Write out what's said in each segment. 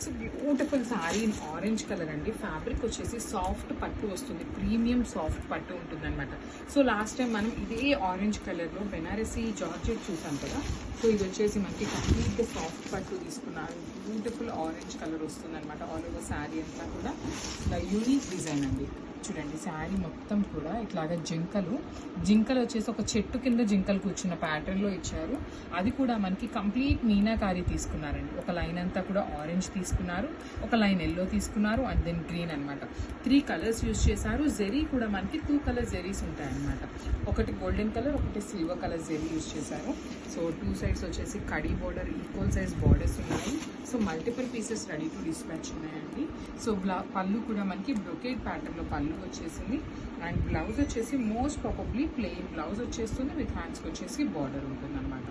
So beautiful sari in orange colour అండి. Fabric వచ్చేసి soft పట్టు వస్తుంది, ప్రీమియం సాఫ్ట్ పట్టు ఉంటుంది అనమాట. సో లాస్ట్ టైం మనం ఇదే ఆరెంజ్ కలర్లో బెనారసీ జార్జెట్ చూసాం కదా. సో ఇది వచ్చేసి మనకి కంప్లీట్గా సాఫ్ట్ పట్టు తీసుకున్నారు. బ్యూటిఫుల్ ఆరెంజ్ కలర్ వస్తుంది అనమాట. ఆల్ ఓవర్ శారీ అంతా కూడా యూనిక్ డిజైన్ అండి. చూడండి శారీ మొత్తం కూడా ఇట్లాగా జింకలు వచ్చేసి ఒక చెట్టు కింద జింకలు కూర్చున్న ప్యాటర్న్లో ఇచ్చారు. అది కూడా మనకి కంప్లీట్ మీనాకారి తీసుకున్నారండి. ఒక లైన్ అంతా కూడా ఆరెంజ్ తీసుకున్నారు, ఒక లైన్ ఎల్లో తీసుకున్నారు, అండ్ దెన్ గ్రీన్ అనమాట. 3 కలర్స్ యూజ్ చేశారు. జెరీ కూడా మనకి 2 కలర్ జెరీస్ ఉంటాయన్నమాట. ఒకటి గోల్డెన్ కలర్, ఒకటి సిల్వర్ కలర్ జెరీ యూజ్ చేశారు. సో 2 సైడ్స్ వచ్చేసి కడీ బోర్డర్, ఈక్వల్ సైజ్ బార్డర్స్ ఉన్నాయి. So multiple pieces ready to dispatch ఉన్నాయండి. సో పళ్ళు కూడా మనకి బ్రొకేడ్ ప్యాటర్న్లో పళ్ళు వచ్చేసింది. అండ్ బ్లౌజ్ వచ్చేసి మోస్ట్ ప్రాబబ్లీ ప్లెయిన్ బ్లౌజ్ వచ్చేస్తుంది, విత్ హ్యాండ్స్కి వచ్చేసి బార్డర్ ఉంటుంది అనమాట.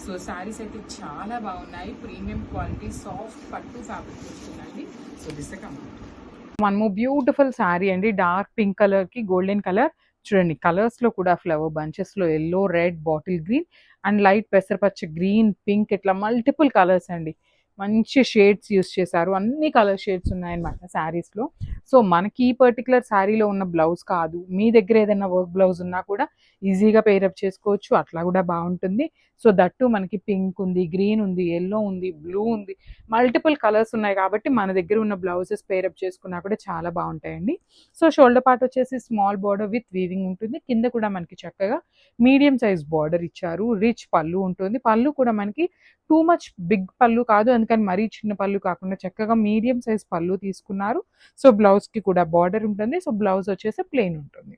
సో శారీస్ అయితే చాలా బాగున్నాయి. ప్రీమియం క్వాలిటీ సాఫ్ట్ పట్టు ఫ్యాబ్రిక్ వస్తుందండి. So this complete one more beautiful sari అండి. డార్క్ పింక్ కలర్కి గోల్డెన్ కలర్. చూడండి కలర్స్లో కూడా ఫ్లవర్ బంచెస్లో yellow, red, bottle green and light పెసరపచ్చ, గ్రీన్, పింక్, ఇట్లా మల్టిపుల్ కలర్స్ అండి. మంచి షేడ్స్ యూస్ చేశారు. అన్ని కలర్ షేడ్స్ ఉన్నాయన్నమాట శారీస్లో. సో మనకి ఈ పర్టికులర్ శారీలో ఉన్న బ్లౌజ్ కాదు, మీ దగ్గర ఏదైనా వర్క్ బ్లౌజ్ ఉన్నా కూడా ఈజీగా పేరప్ చేసుకోవచ్చు. అట్లా కూడా బాగుంటుంది. సో దట్టు మనకి పింక్ ఉంది, గ్రీన్ ఉంది, ఎల్లో ఉంది, బ్లూ ఉంది, మల్టిపుల్ కలర్స్ ఉన్నాయి కాబట్టి మన దగ్గర ఉన్న బ్లౌజెస్ పేరప్ చేసుకున్నా కూడా చాలా బాగుంటాయండి. సో షోల్డర్ పార్ట్ వచ్చేసి స్మాల్ బార్డర్ విత్ వీవింగ్ ఉంటుంది. కింద కూడా మనకి చక్కగా మీడియం సైజ్ బార్డర్ ఇచ్చారు. రిచ్ పళ్ళు ఉంటుంది. పళ్ళు కూడా మనకి టూ మచ్ బిగ్ పళ్ళు కాదు, అందుకని మరీ చిన్న పళ్ళు కాకుండా చక్కగా మీడియం సైజ్ పళ్ళు తీసుకున్నారు. సో బ్లౌజ్కి కూడా బార్డర్ ఉంటుంది. సో బ్లౌజ్ వచ్చేసి ప్లెయిన్ ఉంటుంది.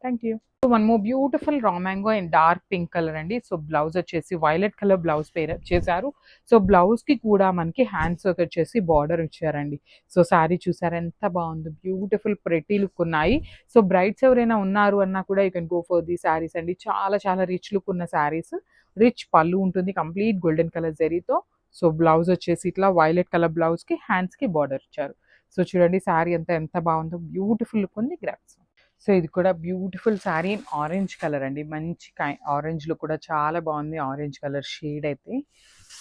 Thank you. So one more beautiful raw mango and dark pink colour అండి. సో బ్లౌజ్ వచ్చేసి వైలెట్ కలర్ బ్లౌజ్ పేర్ చేశారు. సో బ్లౌజ్కి కూడా మనకి హ్యాండ్స్ వచ్చేసి బార్డర్ ఇచ్చారండి. సో శారీ చూసారా ఎంత బాగుంది, బ్యూటిఫుల్ ప్రెటీ లుక్ ఉన్నాయి. సో బ్రైడ్స్ ఎవరైనా ఉన్నారు అన్నా కూడా you can go for the saris అండి. చాలా చాలా రిచ్ లుక్ ఉన్న శారీస్. రిచ్ పళ్ళు ఉంటుంది కంప్లీట్ గోల్డెన్ కలర్ జరీతో. సో బ్లౌజ్ వచ్చేసి ఇట్లా వైలెట్ కలర్ బ్లౌజ్కి హ్యాండ్స్కి బార్డర్ ఇచ్చారు. సో చూడండి శారీ అంతా ఎంత బాగుందో, బ్యూటిఫుల్ లుక్ ఉంది. గ్రాప్స్. సో ఇది కూడా beautiful sari in orange colour అండి. మంచి ఆరెంజ్లో కూడా చాలా బాగుంది ఆరెంజ్ కలర్ షేడ్ అయితే.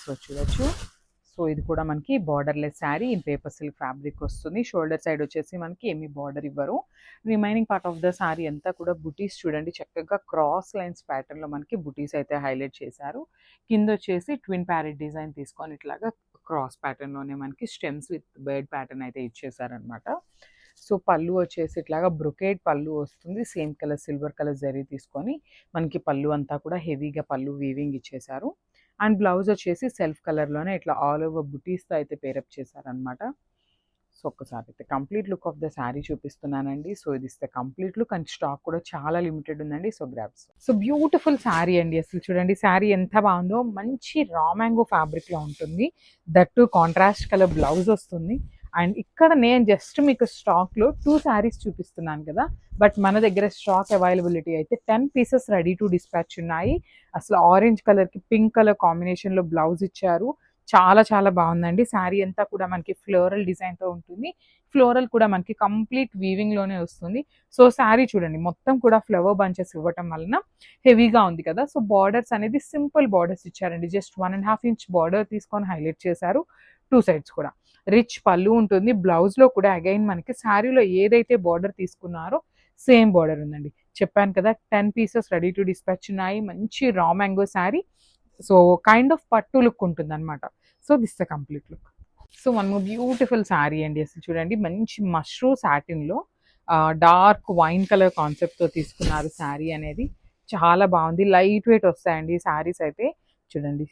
సో చూడొచ్చు. సో ఇది కూడా మనకి borderless sari in paper silk fabric వస్తుంది. షోల్డర్ సైడ్ వచ్చేసి మనకి ఏమీ బార్డర్ ఇవ్వరు. Remaining part of the sari అంతా కూడా బుటీస్ చూడండి, చక్కగా క్రాస్ లైన్స్ ప్యాటర్న్లో మనకి బుటీస్ అయితే హైలైట్ చేశారు. కింద వచ్చేసి ట్విన్ ప్యారెట్ డిజైన్ తీసుకొని ఇట్లాగా క్రాస్ ప్యాటర్న్లోనే మనకి స్టెమ్స్ విత్ బర్డ్ ప్యాటర్న్ అయితే ఇచ్చేసారనమాట. సో పళ్ళు వచ్చేసి ఇట్లాగా బ్రొకేడ్ పళ్ళు వస్తుంది. Same colour silver colour zari తీసుకొని మనకి పళ్ళు అంతా కూడా హెవీగా పళ్ళు వీవింగ్ ఇచ్చేసారు. అండ్ బ్లౌజ్ వచ్చేసి సెల్ఫ్ కలర్లోనే ఇట్లా ఆల్ ఓవర్ బుటీస్తో అయితే పేరప్ చేశారనమాట. సో ఒక్కసారి అయితే complete look of the sari చూపిస్తున్నానండి. సో ఇది ఇస్తే కంప్లీట్ లుక్ అండ్ స్టాక్ కూడా చాలా లిమిటెడ్ ఉందండి. So grabs. So beautiful sari అండి. అసలు చూడండి శారీ ఎంత బాగుందో, మంచి రా మ్యాంగో ఫ్యాబ్రిక్లో ఉంటుంది. దట్టు కాంట్రాస్ట్ కలర్ బ్లౌజ్ వస్తుంది. అండ్ ఇక్కడ నేను జస్ట్ మీకు స్టాక్లో 2 శారీస్ చూపిస్తున్నాను కదా, బట్ మన దగ్గర స్టాక్ అవైలబిలిటీ అయితే 10 పీసెస్ రెడీ టు డిస్పాచ్ ఉన్నాయి. అసలు ఆరెంజ్ కలర్కి పింక్ కలర్ కాంబినేషన్లో బ్లౌజ్ ఇచ్చారు. చాలా చాలా బాగుందండి. శారీ అంతా కూడా మనకి ఫ్లోరల్ డిజైన్తో ఉంటుంది. ఫ్లోరల్ కూడా మనకి కంప్లీట్ వీవింగ్లోనే వస్తుంది. సో శారీ చూడండి మొత్తం కూడా ఫ్లవర్ బంచెస్ ఇవ్వటం వలన హెవీగా ఉంది కదా. సో బార్డర్స్ అనేది సింపుల్ బార్డర్స్ ఇచ్చారండి. జస్ట్ 1.5 ఇంచ్ బార్డర్ తీసుకొని హైలైట్ చేశారు. 2 సైడ్స్ కూడా రిచ్ పళ్ళు ఉంటుంది. బ్లౌజ్లో కూడా అగైన్ మనకి శారీలో ఏదైతే బార్డర్ తీసుకున్నారో సేమ్ బార్డర్ ఉందండి. చెప్పాను కదా 10 పీసెస్ రెడీ టు డిస్పాచ్ ఉన్నాయి. మంచి raw mango sari. So kind of పట్టు లుక్ ఉంటుంది అనమాట. So this the complete look. So one more beautiful sari అండి. అసలు చూడండి మంచి మష్రూ సాటిన్లో డార్క్ వైన్ కలర్ కాన్సెప్ట్తో తీసుకున్నారు శారీ అనేది. చాలా బాగుంది. లైట్ వెయిట్ వస్తాయండి శారీస్ అయితే. చూడండి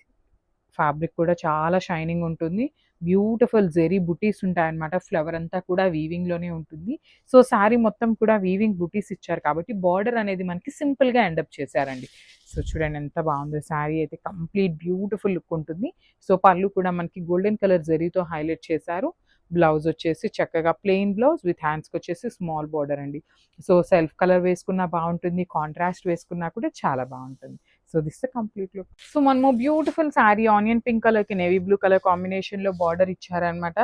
ఫ్యాబ్రిక్ కూడా చాలా షైనింగ్ ఉంటుంది. బ్యూటిఫుల్ జెరీ బుటీస్ ఉంటాయన్నమాట. ఫ్లవర్ అంతా కూడా వీవింగ్లోనే ఉంటుంది. సో శారీ మొత్తం కూడా వీవింగ్ బుటీస్ ఇచ్చారు కాబట్టి బార్డర్ అనేది మనకి సింపుల్గా ఎండప్ చేశారండి. సో చూడండి ఎంత బాగుందో శారీ అయితే. కంప్లీట్ బ్యూటిఫుల్ లుక్ ఉంటుంది. సో పళ్ళు కూడా మనకి గోల్డెన్ కలర్ జరీతో హైలైట్ చేశారు. బ్లౌజ్ వచ్చేసి చక్కగా ప్లెయిన్ బ్లౌజ్ విత్ హ్యాండ్స్కి వచ్చేసి స్మాల్ బార్డర్ అండి. సో సెల్ఫ్ కలర్ వేసుకున్నా బాగుంటుంది, కాంట్రాస్ట్ వేసుకున్నా కూడా చాలా బాగుంటుంది. So this the complete look. So మనము బ్యూటిఫుల్ శారీ ఆనియన్ పింక్ కలర్కి నేవీ బ్లూ కలర్ కాంబినేషన్లో బార్డర్ ఇచ్చారనమాట.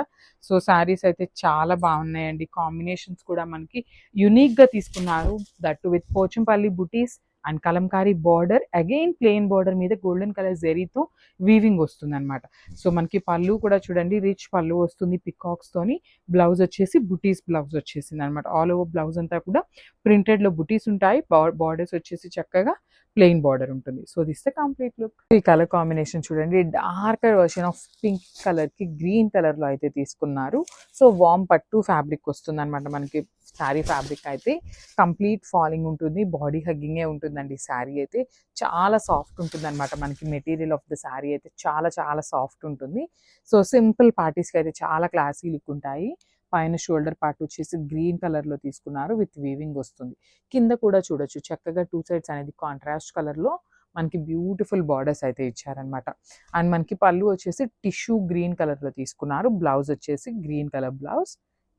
సో శారీస్ అయితే చాలా బాగున్నాయండి. కాంబినేషన్స్ కూడా మనకి యునిక్గా తీసుకున్నారు. That with Pochampally buttis and Kalamkari border, again plain border మీద గోల్డెన్ కలర్ జెరీతో వీవింగ్ వస్తుంది అనమాట. సో మనకి పళ్ళు కూడా చూడండి రిచ్ పళ్ళు వస్తుంది పికాక్స్ తోని. బ్లౌజ్ వచ్చేసి బుటీస్ బ్లౌజ్ వచ్చేసింది అనమాట. ఆల్ ఓవర్ బ్లౌజ్ అంతా కూడా ప్రింటెడ్ లో బుటీస్ ఉంటాయి. బార్డర్స్ వచ్చేసి చక్కగా ప్లెయిన్ బార్డర్ ఉంటుంది. So this the complete look. ఈ కలర్ కాంబినేషన్ చూడండి, darker version of pink colour కి గ్రీన్ కలర్ లో అయితే తీసుకున్నారు. సో వామ్ పట్టు ఫ్యాబ్రిక్ వస్తుంది అనమాట మనకి. శారీ ఫ్యాబ్రిక్ అయితే కంప్లీట్ ఫాలింగ్ ఉంటుంది, బాడీ హగ్గింగే ఉంటుందండి. శారీ అయితే చాలా సాఫ్ట్ ఉంటుంది అనమాట. మనకి మెటీరియల్ ఆఫ్ ద శారీ అయితే చాలా చాలా సాఫ్ట్ ఉంటుంది. సో సింపుల్ పార్టీస్కి అయితే చాలా క్లాసీ లుక్ ఉంటాయి. పైన షోల్డర్ పార్ట్ వచ్చేసి గ్రీన్ కలర్ లో తీసుకున్నారు, విత్ వీవింగ్ వస్తుంది. కింద కూడా చూడొచ్చు చక్కగా టూ సైడ్స్ అనేది కాంట్రాస్ట్ కలర్ లో మనకి బ్యూటిఫుల్ బార్డర్స్ అయితే ఇచ్చారనమాట. అండ్ మనకి పళ్ళు వచ్చేసి టిష్యూ గ్రీన్ కలర్ లో తీసుకున్నారు. బ్లౌజ్ వచ్చేసి గ్రీన్ కలర్ బ్లౌజ్.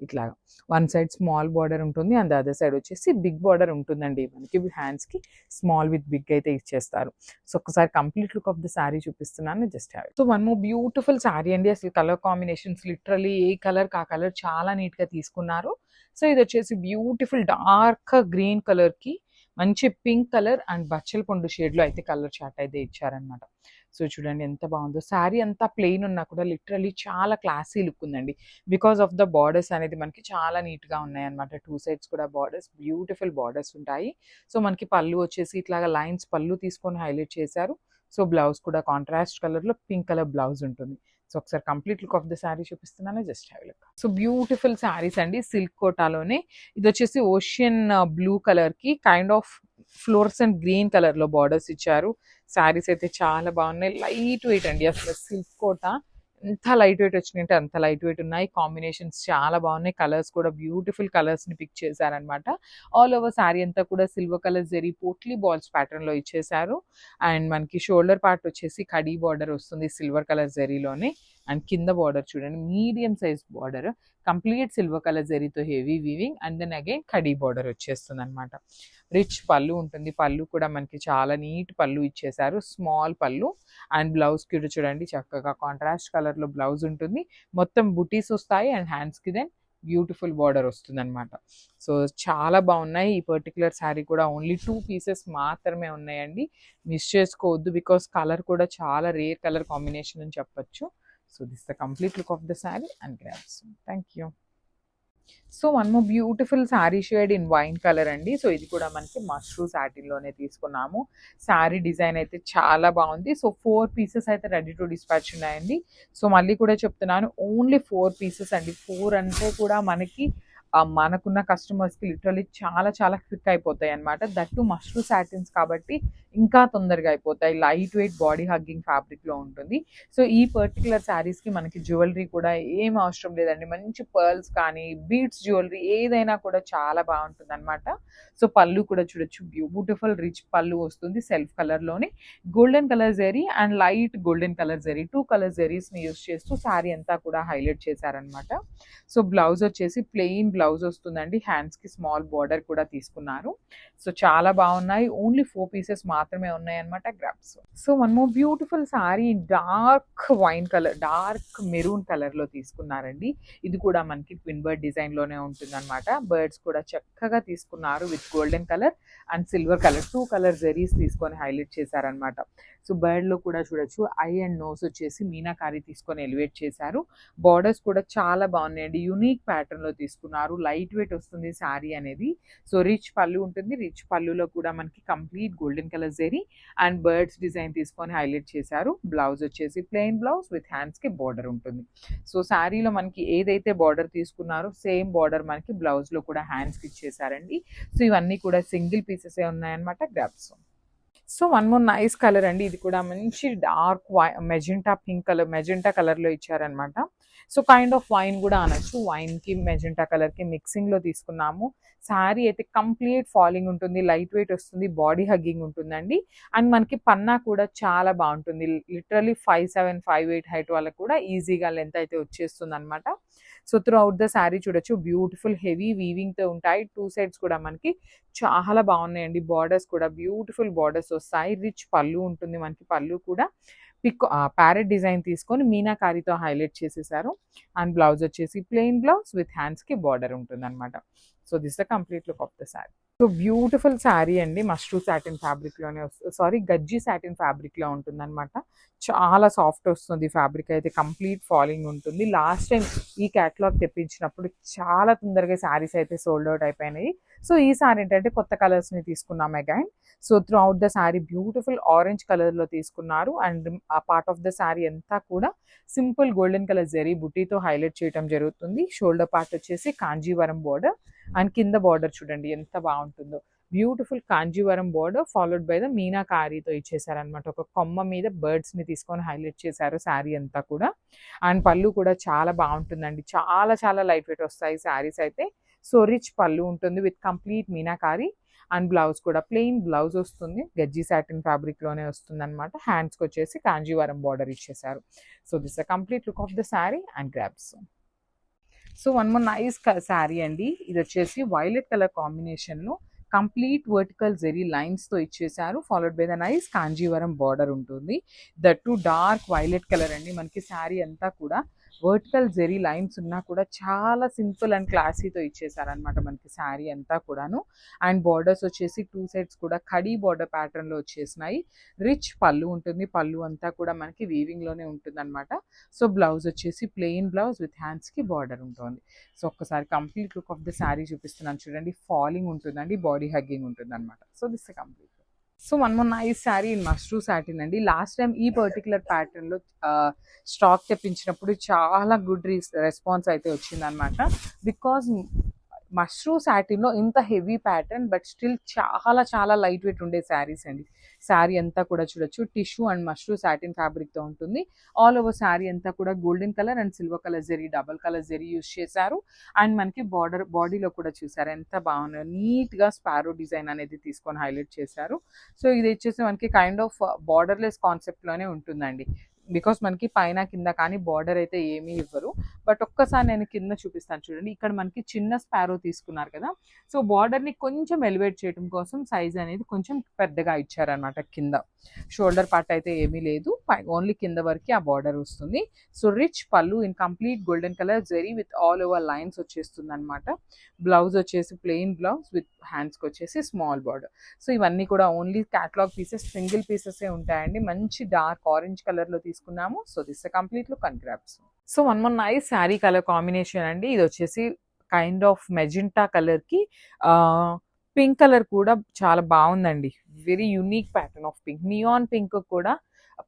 ఇట్లాగా వన్ సైడ్ స్మాల్ బార్డర్ ఉంటుంది, అండ్ అదర్ సైడ్ వచ్చేసి బిగ్ బార్డర్ ఉంటుందండి. మనకి హ్యాండ్స్ కి స్మాల్ విత్ బిగ్ అయితే ఇచ్చేస్తారు. సో ఒకసారి complete look of the sari చూపిస్తున్నాను, just have. So one more beautiful sari అండి. అసలు కలర్ కాంబినేషన్స్ లిటరలీ ఏ కలర్ కా కలర్ చాలా నీట్ గా తీసుకున్నారు. సో ఇది వచ్చేసి బ్యూటిఫుల్ డార్క్ గ్రీన్ కలర్ కి మంచి పింక్ కలర్ అండ్ బచ్చల పండు షేడ్ లో అయితే కలర్ చార్ట్ అయితే ఇచ్చారనమాట. సో చూడండి ఎంత బాగుందో. శారీ అంతా ప్లెయిన్ ఉన్నా కూడా లిటరలీ చాలా క్లాసీ లుక్ ఉందండి. బికాస్ ఆఫ్ ద బార్డర్స్ అనేది మనకి చాలా నీట్ గా ఉన్నాయి అనమాట. టూ సైడ్స్ కూడా బార్డర్స్, బ్యూటిఫుల్ బార్డర్స్ ఉంటాయి. సో మనకి పళ్ళు వచ్చేసి ఇట్లాగా లైన్స్ పళ్ళు తీసుకొని హైలైట్ చేశారు. సో బ్లౌజ్ కూడా కాంట్రాస్ట్ కలర్ లో పింక్ కలర్ బ్లౌజ్ ఉంటుంది. సో ఒకసారి complete look of the sari చూపిస్తున్నాను, just have look. So beautiful saris అండి, సిల్క్ కోటాలోనే. ఇది వచ్చేసి ఓషియన్ బ్లూ కలర్ కి kind of fluorescent green colour లో బార్డర్స్ ఇచ్చారు. శారీస్ అయితే చాలా బాగున్నాయి, లైట్ వెయిట్ అండి. అసలు సిల్క్ కోట ఎంత లైట్ వెయిట్ వచ్చినాయంటే అంత లైట్ వెయిట్ ఉన్నాయి. కాంబినేషన్స్ చాలా బాగున్నాయి. కలర్స్ కూడా బ్యూటిఫుల్ కలర్స్ ని పిక్ చేశారనమాట. ఆల్ ఓవర్ శారీ అంతా కూడా silver colour zari potli balls pattern లో ఇచ్చేసారు. అండ్ మనకి షోల్డర్ పార్ట్ వచ్చేసి కడీ బార్డర్ వస్తుంది సిల్వర్ కలర్ జరీలోనే. అండ్ కింద బార్డర్ చూడండి medium size border, complete silver colour జరీతో heavy weaving, and then again కడీ బార్డర్ వచ్చేస్తుంది అనమాట. రిచ్ పళ్ళు ఉంటుంది. పళ్ళు కూడా మనకి చాలా నీట్ పళ్ళు ఇచ్చేసారు, స్మాల్ పళ్ళు. అండ్ బ్లౌజ్ కి చూడండి చక్కగా కాంట్రాస్ట్ కలర్ లో బ్లౌజ్ ఉంటుంది. మొత్తం బుటీస్ వస్తాయి అండ్ హ్యాండ్స్ కి దెన్ బ్యూటిఫుల్ బార్డర్ వస్తుంది అనమాట. సో చాలా బాగున్నాయి. ఈ పర్టికులర్ శారీ కూడా ఓన్లీ 2 పీసెస్ మాత్రమే ఉన్నాయండి, మిస్ చేసుకోవద్దు. బికాస్ కలర్ కూడా చాలా రేర్ కలర్ కాంబినేషన్ అని చెప్పొచ్చు. So this the complete look of the sari and grabs. Thank you. So one more beautiful sari shade in wine colour అండి. సో ఇది కూడా మనకి మష్రూ సాటిన్ లోనే తీసుకున్నాము. శారీ డిజైన్ అయితే చాలా బాగుంది. సో 4 పీసెస్ అయితే రెడీ టు డిస్పాచ్ ఉన్నాయండి. సో మళ్ళీ కూడా చెప్తున్నాను, ఓన్లీ 4 పీసెస్ అండి. 4 అంటే కూడా మనకున్న కస్టమర్స్కి లిటరలీ చాలా చాలా క్విక్ అయిపోతాయి అనమాట. దట్టు మష్రూ సాటిన్స్ కాబట్టి ఇంకా తొందరగా అయిపోతాయి. లైట్ వెయిట్ బాడీ హగ్గింగ్ ఫ్యాబ్రిక్లో ఉంటుంది. సో ఈ పర్టికులర్ శారీస్కి మనకి జ్యువెలరీ కూడా ఏం అవసరం లేదండి. మంచి పర్ల్స్ కానీ బీడ్స్ జ్యువెలరీ ఏదైనా కూడా చాలా బాగుంటుంది అనమాట. సో పళ్ళు కూడా చూడొచ్చు, బ్యూటిఫుల్ రిచ్ పళ్ళు వస్తుంది సెల్ఫ్ కలర్లోనే. Golden colour zari and light golden colour zari, 2 colour జరీస్ని యూస్ చేస్తూ శారీ అంతా కూడా హైలైట్ చేశారనమాట. సో బ్లౌజ్ వచ్చేసి ప్లెయిన్ బ్లౌజ్ వస్తుందండి. హ్యాండ్స్కి స్మాల్ బార్డర్ కూడా తీసుకున్నారు. సో చాలా బాగున్నాయి. ఓన్లీ 4 పీసెస్ మాత్రమే ఉన్నాయి అనమాట. Grabs. So one more beautiful sari dark wine colour, dark maroon colour లో తీసుకున్నారండి. ఇది కూడా మనకి ట్విన్ బర్డ్ డిజైన్ లోనే ఉంటుంది అనమాట. బర్డ్స్ కూడా చక్కగా తీసుకున్నారు with golden colour and silver colour, 2 colour zaris తీసుకొని హైలైట్ చేశారనమాట. సో బర్డ్ లో కూడా చూడొచ్చు ఐ అండ్ నోస్ వచ్చేసి మీనాకారి తీసుకొని ఎలివేట్ చేశారు. బార్డర్స్ కూడా చాలా బాగున్నాయండి. యూనిక్ ప్యాటర్న్ లో తీసుకున్నారు. లైట్ వెయిట్ వస్తుంది శారీ అనేది. సో రిచ్ పళ్ళు ఉంటుంది. రిచ్ పళ్ళులో కూడా మనకి complete golden colour zari and birds design తీసుకొని హైలైట్ చేశారు. బ్లౌజ్ వచ్చేసి ప్లెయిన్ బ్లౌజ్ విత్ హ్యాండ్స్ కి బార్డర్ ఉంటుంది. సో శారీలో మనకి ఏదైతే బార్డర్ తీసుకున్నారో సేమ్ బార్డర్ మనకి బ్లౌజ్ లో కూడా హ్యాండ్స్ కి ఇచ్చేసారండి. సో ఇవన్నీ కూడా సింగిల్ పీసెస్ ఉన్నాయన్నమాట. Grabs. So one more nice colour అండి. ఇది కూడా మంచి dark magenta pink colour, magenta colour లో ఇచ్చారనమాట. సో కైండ్ ఆఫ్ వైన్ కూడా అనొచ్చు. వైన్ కి మెజెంటా కలర్ కి మిక్సింగ్ లో తీసుకున్నాము. శారీ అయితే కంప్లీట్ ఫాలింగ్ ఉంటుంది, లైట్ వెయిట్ వస్తుంది, బాడీ హగ్గింగ్ ఉంటుందండి. అండ్ మనకి పన్నా కూడా చాలా బాగుంటుంది. లిటరలీ 5'7", 5'8" హైట్ వాళ్ళకి కూడా ఈజీగా లెంత్ అయితే వచ్చేస్తుంది అనమాట. So through out the sari చూడొచ్చు బ్యూటిఫుల్ హెవీ వీవింగ్ తో ఉంటాయి. 2 సైడ్స్ కూడా మనకి చాలా బాగున్నాయండి. బార్డర్స్ కూడా బ్యూటిఫుల్ బార్డర్స్ వస్తాయి. రిచ్ పళ్ళు ఉంటుంది మనకి. పళ్ళు కూడా ప్యారెట్ డిజైన్ తీసుకొని మీనాకారితో హైలైట్ చేసేసారు. అండ్ బ్లౌజ్ వచ్చేసి ప్లెయిన్ బ్లౌజ్ విత్ హ్యాండ్స్ కి బార్డర్ ఉంటుంది అనమాట. So this the complete look of the sari. So beautiful sari అండి, మష్రూ సాటిన్ ఫ్యాబ్రిక్లోనే వస్తుంది, సారీ గజ్జి సాటిన్ ఫ్యాబ్రిక్లో ఉంటుంది అనమాట. చాలా సాఫ్ట్ వస్తుంది ఫ్యాబ్రిక్ అయితే, కంప్లీట్ ఫాలింగ్ ఉంటుంది. లాస్ట్ టైం ఈ క్యాటలాగ్ తెప్పించినప్పుడు చాలా తొందరగా శారీస్ అయితే సోల్డ్ అవుట్ అయిపోయినాయి. సో ఈ సారీ ఏంటంటే కొత్త కలర్స్ని తీసుకున్నాం again. So through out the sari beautiful orange కలర్లో తీసుకున్నారు. అండ్ ఆ పార్ట్ ఆఫ్ ద శారీ అంతా కూడా సింపుల్ గోల్డెన్ కలర్ జరీ బుటీతో హైలైట్ చేయడం జరుగుతుంది. షోల్డర్ పార్ట్ వచ్చేసి కాంజీవరం బోర్డర్, అండ్ కింద బార్డర్ చూడండి ఎంత బాగుంటుందో, beautiful Kanjeevaram border followed by the మీనాకారీతో ఇచ్చేసారనమాట. ఒక కొమ్మ మీద బర్డ్స్ ని తీసుకొని హైలైట్ చేశారు శారీ అంతా కూడా. అండ్ పళ్ళు కూడా చాలా బాగుంటుందండి, చాలా చాలా లైట్ వెయిట్ వస్తాయి శారీస్ అయితే. సో రిచ్ పళ్ళు ఉంటుంది with complete meenakari. And blouse కూడా ప్లెయిన్ బ్లౌజ్ వస్తుంది, గజ్జి సాటిన్ ఫ్యాబ్రిక్ లోనే వస్తుంది అనమాట. హ్యాండ్స్కి వచ్చేసి కాంజీవరం బార్డర్ ఇచ్చేసారు. So this a complete look of the sari and grabs. So one more nice sari అండి, ఇది వచ్చేసి వైలెట్ కలర్ కాంబినేషన్లో కంప్లీట్ వర్టికల్ జెరీ లైన్స్తో ఇచ్చేసారు. Followed by the nice Kanjeevaram border ఉంటుంది. That too dark violet colour అండి. మనకి శారీ అంతా కూడా వర్టికల్ జెరీ లైన్స్ ఉన్నా కూడా చాలా సింపుల్ అండ్ క్లాసీతో ఇచ్చేసారనమాట మనకి శారీ అంతా కూడాను. అండ్ బార్డర్స్ వచ్చేసి టూ సైడ్స్ కూడా కడీ బార్డర్ ప్యాటర్న్లో వచ్చేసినాయి. రిచ్ పళ్ళు ఉంటుంది, పళ్ళు అంతా కూడా మనకి వీవింగ్లోనే ఉంటుంది అనమాట. సో బ్లౌజ్ వచ్చేసి ప్లెయిన్ బ్లౌజ్ విత్ హ్యాండ్స్కి బార్డర్ ఉంటుంది. సో ఒక్కసారి complete look of the sari చూపిస్తున్నాను చూడండి, ఫాలింగ్ ఉంటుందండి, బాడీ హగ్గింగ్ ఉంటుంది అనమాట. So this complete. So one more nice sari in mashru satin అండి. లాస్ట్ టైం ఈ పర్టికులర్ ప్యాటర్న్లో స్టాక్ తెప్పించినప్పుడు చాలా గుడ్ రెస్పాన్స్ అయితే వచ్చిందనమాట. బికాజ్ మష్రూ సాటిన్లో ఇంత హెవీ ప్యాటర్న్ బట్ స్టిల్ చాలా చాలా లైట్ వెయిట్ ఉండే శారీస్ అండి. శారీ అంతా కూడా చూడొచ్చు టిష్యూ అండ్ మష్రూ సాటిన్ ఫ్యాబ్రిక్తో ఉంటుంది. ఆల్ ఓవర్ శారీ అంతా కూడా golden colour and silver colour zari, double colour zari use చేశారు. అండ్ మనకి బాడీలో కూడా చూసారు ఎంత బాగున్నాయి, నీట్గా స్పారో డిజైన్ అనేది తీసుకొని హైలైట్ చేశారు. సో ఇది వచ్చేసి మనకి కైండ్ ఆఫ్ బార్డర్లెస్ కాన్సెప్ట్లోనే ఉంటుందండి. బికాస్ మనకి పైన కింద కానీ బార్డర్ అయితే ఏమీ ఇవ్వరు. బట్ ఒక్కసారి నేను కింద చూపిస్తాను చూడండి, ఇక్కడ మనకి చిన్న స్పారో తీసుకున్నారు కదా. సో బార్డర్ని కొంచెం ఎలివేట్ చేయడం కోసం సైజ్ అనేది కొంచెం పెద్దగా ఇచ్చారనమాట. కింద షోల్డర్ పార్ట్ అయితే ఏమీ లేదు, ఓన్లీ కింద వరకు ఆ బార్డర్ వస్తుంది. సో రిచ్ పళ్ళు in complete golden colour zari with all over lines వచ్చేస్తుంది అనమాట. బ్లౌజ్ వచ్చేసి ప్లెయిన్ బ్లౌజ్ విత్ హ్యాండ్స్కి వచ్చేసి స్మాల్ బార్డర్. సో ఇవన్నీ కూడా ఓన్లీ క్యాటలాగ్ పీసెస్, సింగిల్ పీసెసే ఉంటాయండి. మంచి డార్క్ ఆరెంజ్ కలర్లో తీసుకున్నాము. So this complete look and grabs. So one more nice sari colour combination అండి, ఇది వచ్చేసి కైండ్ ఆఫ్ మెజెంటా కలర్కి పింక్ కలర్ కూడా చాలా బాగుందండి. Very unique pattern of pink, neon pink కూడా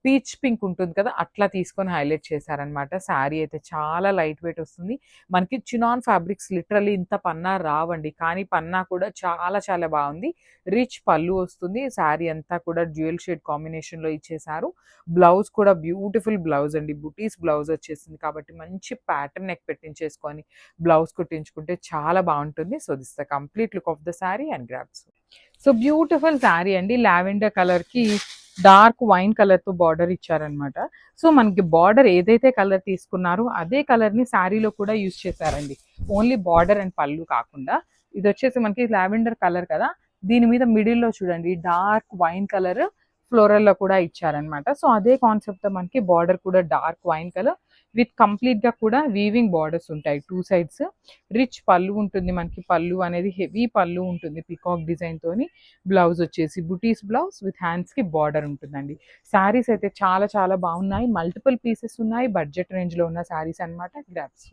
పీచ్ పింక్ ఉంటుంది కదా, అట్లా తీసుకొని హైలైట్ చేశారనమాట. శారీ అయితే చాలా లైట్ వెయిట్ వస్తుంది. మనకి చినాన్ ఫ్యాబ్రిక్స్ లిటరల్లీ ఇంత పన్నా రావండి, కానీ పన్నా కూడా చాలా చాలా బాగుంది. రిచ్ పళ్ళు వస్తుంది. శారీ అంతా కూడా డ్యూయల్ షేడ్ కాంబినేషన్లో ఇచ్చేసారు. బ్లౌజ్ కూడా బ్యూటిఫుల్ బ్లౌజ్ అండి, బుటీస్ బ్లౌజ్ వచ్చేసింది కాబట్టి మంచి ప్యాటర్న్ నెక్ పెట్టించేసుకొని బ్లౌజ్ కుట్టించుకుంటే చాలా బాగుంటుంది. So this the complete look of the sari and grabs. So beautiful sari అండి, లావెండర్ కలర్కి డార్క్ వైన్ కలర్తో బార్డర్ ఇచ్చారనమాట. సో మనకి బార్డర్ ఏదైతే కలర్ తీసుకున్నారో అదే కలర్ని శారీలో కూడా యూజ్ చేశారండి. ఓన్లీ బార్డర్ అండ్ పళ్ళు కాకుండా ఇది వచ్చేసి మనకి లావెండర్ కలర్ కదా, దీని మీద మిడిల్లో చూడండి డార్క్ వైన్ కలర్ ఫ్లోరల్లో కూడా ఇచ్చారనమాట. సో అదే కాన్సెప్ట్తో మనకి బార్డర్ కూడా డార్క్ వైన్ కలర్ విత్ కంప్లీట్గా కూడా వీవింగ్ బార్డర్స్ ఉంటాయి టూ సైడ్స్. రిచ్ పళ్ళు ఉంటుంది మనకి, పళ్ళు అనేది హెవీ పళ్ళు ఉంటుంది పికాక్ డిజైన్తోని. బ్లౌజ్ వచ్చేసి బుటీస్ బ్లౌజ్ విత్ హ్యాండ్స్కి బార్డర్ ఉంటుందండి. శారీస్ అయితే చాలా చాలా బాగున్నాయి, మల్టిపుల్ పీసెస్ ఉన్నాయి, బడ్జెట్ రేంజ్లో ఉన్న శారీస్ అనమాట. Grabs.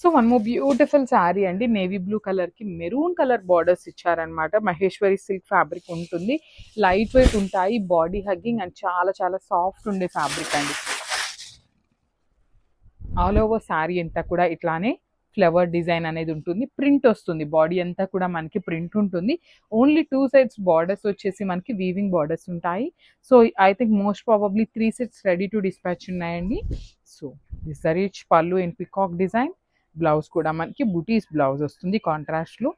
So one more beautiful sari అండి, నేవీ బ్లూ కలర్కి మెరూన్ కలర్ బార్డర్స్ ఇచ్చారనమాట. మహేశ్వరి సిల్క్ ఫ్యాబ్రిక్ ఉంటుంది, లైట్ వెయిట్ ఉంటాయి, బాడీ హగ్గింగ్ అండ్ చాలా చాలా సాఫ్ట్ ఉండే ఫ్యాబ్రిక్ అండి. ఆల్ ఓవర్ శారీ అంతా కూడా ఇట్లానే ఫ్లవర్ డిజైన్ అనేది ఉంటుంది, ప్రింట్ వస్తుంది, బాడీ అంతా కూడా మనకి ప్రింట్ ఉంటుంది. ఓన్లీ టూ సైడ్స్ బార్డర్స్ వచ్చేసి మనకి వీవింగ్ బార్డర్స్ ఉంటాయి. So I think most probably 3 sets ready to dispatch ఉన్నాయండి. సో దిస్ రిచ్ పళ్ళు ఇన్ పికాక్ డిజైన్. బ్లౌజ్ కూడా మనకి బుటీస్ బ్లౌజ్ వస్తుంది కాంట్రాస్ట్లో.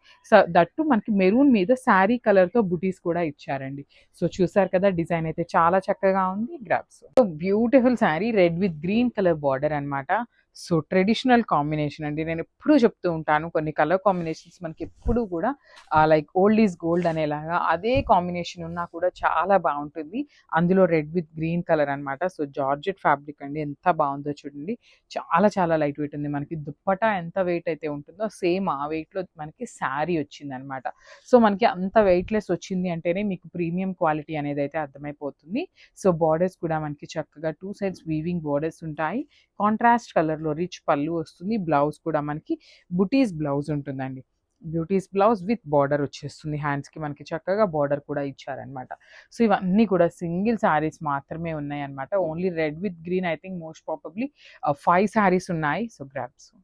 దట్టు మనకి మెరూన్ మీద శారీ కలర్తో బుటీస్ కూడా ఇచ్చారండి. సో చూసారు కదా, డిజైన్ అయితే చాలా చక్కగా ఉంది. Grabs. So beautiful sari, red with green colour border అనమాట. సో ట్రెడిషనల్ కాంబినేషన్ అండి. నేను ఎప్పుడూ చెప్తూ ఉంటాను కొన్ని కలర్ కాంబినేషన్స్ మనకి ఎప్పుడు కూడా లైక్ ఓల్డ్ ఈజ్ గోల్డ్ అనేలాగా అదే కాంబినేషన్ ఉన్నా కూడా చాలా బాగుంటుంది. అందులో రెడ్ విత్ గ్రీన్ కలర్ అనమాట. సో జార్జెట్ ఫ్యాబ్రిక్ అండి, ఎంత బాగుందో చూడండి. చాలా చాలా లైట్ వెయిట్ ఉంది. మనకి దుప్పటా ఎంత వెయిట్ అయితే ఉంటుందో సేమ్ ఆ వెయిట్లో మనకి శారీ వచ్చిందనమాట. సో మనకి అంత వెయిట్లెస్ వచ్చింది అంటేనే మీకు ప్రీమియం క్వాలిటీ అనేది అయితే అర్థమైపోతుంది. సో బార్డర్స్ కూడా మనకి చక్కగా టూ సైడ్స్ వీవింగ్ బార్డర్స్ ఉంటాయి. కాంట్రాస్ట్ కలర్‌లో రిచ్ పల్లు వస్తుంది. బ్లౌజ్ కూడా మనకి బుటీస్ బ్లౌజ్ ఉంటుందండి. బ్యూటీస్ బ్లౌజ్ విత్ బార్డర్ వచ్చేస్తుంది. హ్యాండ్స్‌కి మనకి చక్కగా బార్డర్ కూడా ఇచ్చారనమాట. సో ఇవన్నీ కూడా సింగిల్ శారీస్ మాత్రమే ఉన్నాయన్నమాట. Only red with green I think most probably 5 saris ఉన్నాయి. So grab soon.